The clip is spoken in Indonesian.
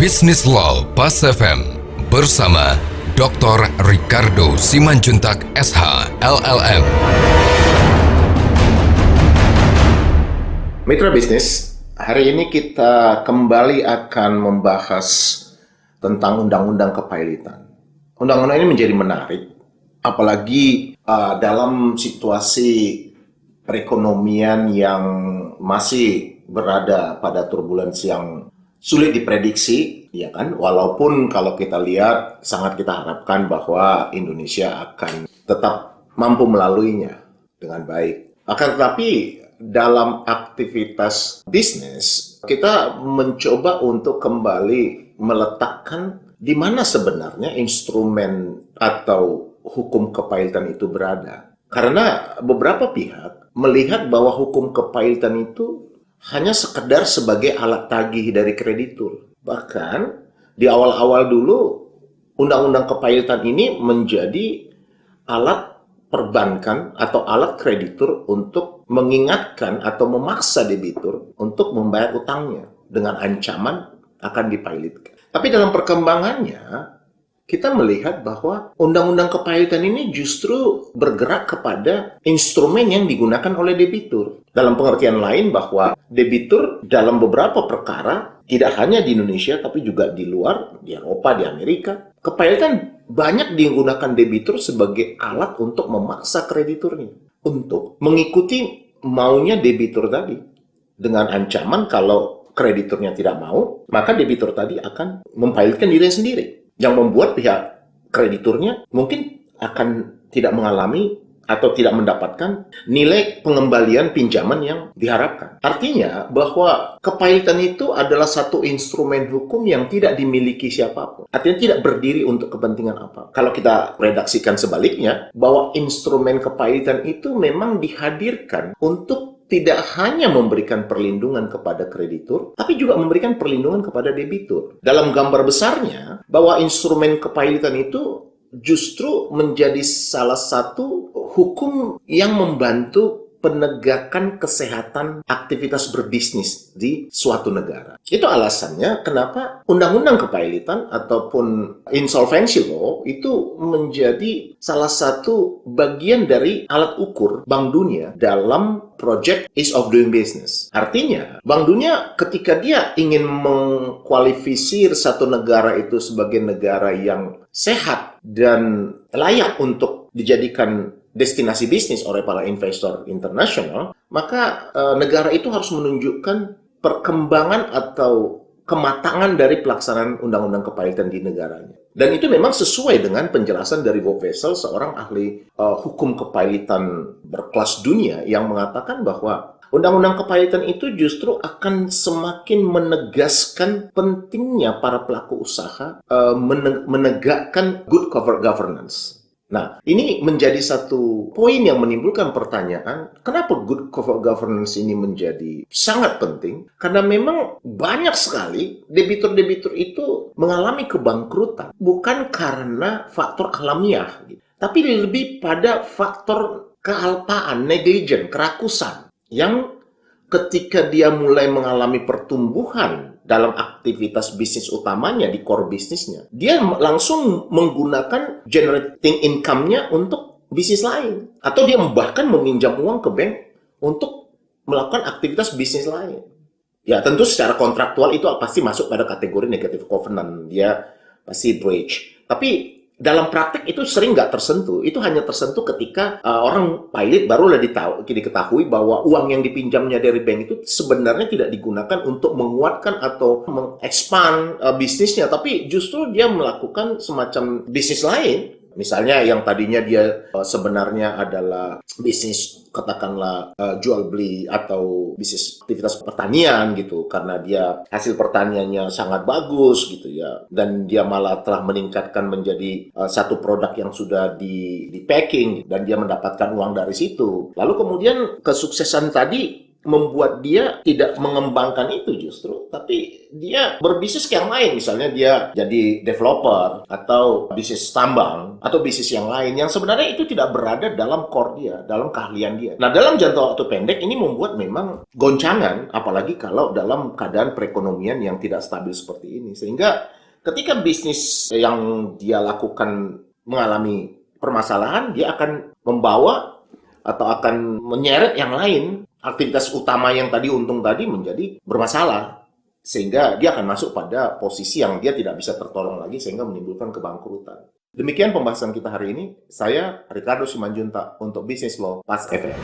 Business Law Pas FM bersama Dr. Ricardo Simanjuntak SH LLM. Mitra bisnis, hari ini kita kembali akan membahas tentang undang-undang kepailitan. Undang-undang ini menjadi menarik, apalagi dalam situasi perekonomian yang masih berada pada turbulensi yang sulit diprediksi, ya kan? Walaupun kalau kita lihat sangat kita harapkan bahwa Indonesia akan tetap mampu melaluinya dengan baik. Akan tetapi dalam aktivitas bisnis kita mencoba untuk kembali meletakkan di mana sebenarnya instrumen atau hukum kepailitan itu berada. Karena beberapa pihak melihat bahwa hukum kepailitan itu hanya sekedar sebagai alat tagih dari kreditur. Bahkan di awal-awal dulu undang-undang kepailitan ini menjadi alat perbankan atau alat kreditur untuk mengingatkan atau memaksa debitur untuk membayar utangnya dengan ancaman akan dipailitkan. Tapi dalam perkembangannya kita melihat bahwa undang-undang kepailitan ini justru bergerak kepada instrumen yang digunakan oleh debitur. Dalam pengertian lain bahwa debitur dalam beberapa perkara, tidak hanya di Indonesia tapi juga di luar, di Eropa, di Amerika, kepailitan banyak digunakan debitur sebagai alat untuk memaksa krediturnya untuk mengikuti maunya debitur tadi. Dengan ancaman kalau krediturnya tidak mau, maka debitur tadi akan mempailitkan dirinya sendiri. Yang membuat pihak krediturnya mungkin akan tidak mengalami atau tidak mendapatkan nilai pengembalian pinjaman yang diharapkan. Artinya bahwa kepailitan itu adalah satu instrumen hukum yang tidak dimiliki siapapun. Artinya tidak berdiri untuk kepentingan apa. Kalau kita redaksikan sebaliknya, bahwa instrumen kepailitan itu memang dihadirkan untuk tidak hanya memberikan perlindungan kepada kreditur, tapi juga memberikan perlindungan kepada debitur. Dalam gambar besarnya, bahwa instrumen kepailitan itu justru menjadi salah satu hukum yang membantu penegakan kesehatan aktivitas berbisnis di suatu negara. Itu alasannya kenapa undang-undang kepailitan ataupun insolvency law itu menjadi salah satu bagian dari alat ukur Bank Dunia dalam project Ease of Doing Business. Artinya, Bank Dunia ketika dia ingin mengkualifisir satu negara itu sebagai negara yang sehat dan layak untuk dijadikan destinasi bisnis oleh para investor internasional, maka negara itu harus menunjukkan perkembangan atau kematangan dari pelaksanaan undang-undang kepailitan di negaranya. Dan itu memang sesuai dengan penjelasan dari Bob Wessel, seorang ahli hukum kepailitan berkelas dunia, yang mengatakan bahwa undang-undang kepailitan itu justru akan semakin menegaskan pentingnya para pelaku usaha menegakkan good corporate governance. Nah, ini menjadi satu poin yang menimbulkan pertanyaan, kenapa good corporate governance ini menjadi sangat penting? Karena memang banyak sekali debitur-debitur itu mengalami kebangkrutan, bukan karena faktor alamiah, tapi lebih pada faktor kealpaan, negligent, kerakusan, yang ketika dia mulai mengalami pertumbuhan dalam aktivitas bisnis utamanya, di core bisnisnya, dia langsung menggunakan generating income-nya untuk bisnis lain. Atau dia bahkan meminjam uang ke bank untuk melakukan aktivitas bisnis lain. Ya tentu secara kontraktual itu pasti masuk pada kategori negative covenant. Dia pasti breach. Tapi dalam praktek itu sering nggak tersentuh. Itu hanya tersentuh ketika orang pilot barulah diketahui bahwa uang yang dipinjamnya dari bank itu sebenarnya tidak digunakan untuk menguatkan atau mengekspand bisnisnya, tapi justru dia melakukan semacam bisnis lain. Misalnya yang tadinya dia sebenarnya adalah bisnis katakanlah jual beli atau bisnis aktivitas pertanian gitu, karena dia hasil pertaniannya sangat bagus gitu ya, dan dia malah telah meningkatkan menjadi satu produk yang sudah di packing dan dia mendapatkan uang dari situ. Lalu kemudian kesuksesan tadi membuat dia tidak mengembangkan itu justru, tapi dia berbisnis yang lain, misalnya dia jadi developer atau bisnis tambang atau bisnis yang lain yang sebenarnya itu tidak berada dalam core dia, dalam keahlian dia. Nah, dalam jangka waktu pendek ini membuat memang goncangan, apalagi kalau dalam keadaan perekonomian yang tidak stabil seperti ini. Sehingga ketika bisnis yang dia lakukan mengalami permasalahan, dia akan membawa atau akan menyeret yang lain, aktivitas utama yang tadi untung tadi menjadi bermasalah. Sehingga dia akan masuk pada posisi yang dia tidak bisa tertolong lagi sehingga menimbulkan kebangkrutan. Demikian pembahasan kita hari ini. Saya Ricardo Simanjuntak untuk Business Law Pas FM.